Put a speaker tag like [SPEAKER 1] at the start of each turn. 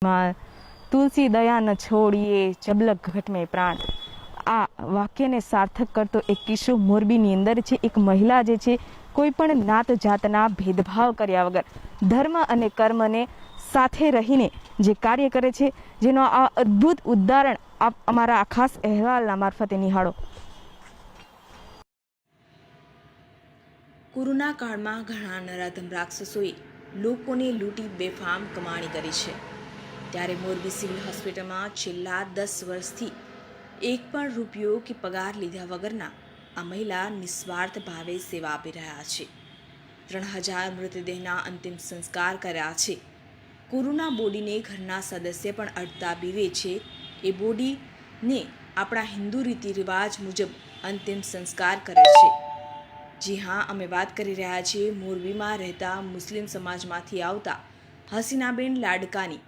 [SPEAKER 1] માં તુલસી દયા ન છોડીએ જબલક ઘટ में પ્રાણ। આ વાક્યને સાર્થક કરતો એક કિસ્સો મોરબીની અંદર છે। એક મહિલા જે છે કોઈ પણ નાત જાતના ભેદભાવ કર્યા વગર ધર્મ અને કર્મને સાથે રહીને જે કાર્ય કરે છે, જેનો આ અદ્ભુત ઉદાહરણ આપ અમારા આ ખાસ અહેવાલના મારફતે નિહાળો।
[SPEAKER 2] કોરોના કાળમાં ઘણા નરાધમ રાક્ષસોએ લોકોને લૂંટી બેફામ કમાણી કરી છે, ત્યારે મોરબી સિવિલ હોસ્પિટલમાં છેલ્લા 10 વર્ષથી એક પણ રૂપિયો કે પગાર લીધા વગરના આ મહિલા નિસ્વાર્થ ભાવે સેવા આપી રહ્યા છે। 3000 મૃતદેહના અંતિમ સંસ્કાર કર્યા છે। કોરોના બોડીને ઘરના સદસ્ય પણ અડતા બીવે છે। એ બોડીને આપણા હિન્દુ રીતિ રિવાજ મુજબ અંતિમ સંસ્કાર કરે છે। જી હા, અમે વાત કરી રહ્યા છીએ મોરબીમાં રહેતા મુસ્લિમ સમાજમાંથી આવતા હસીનાબેન લાડકાની।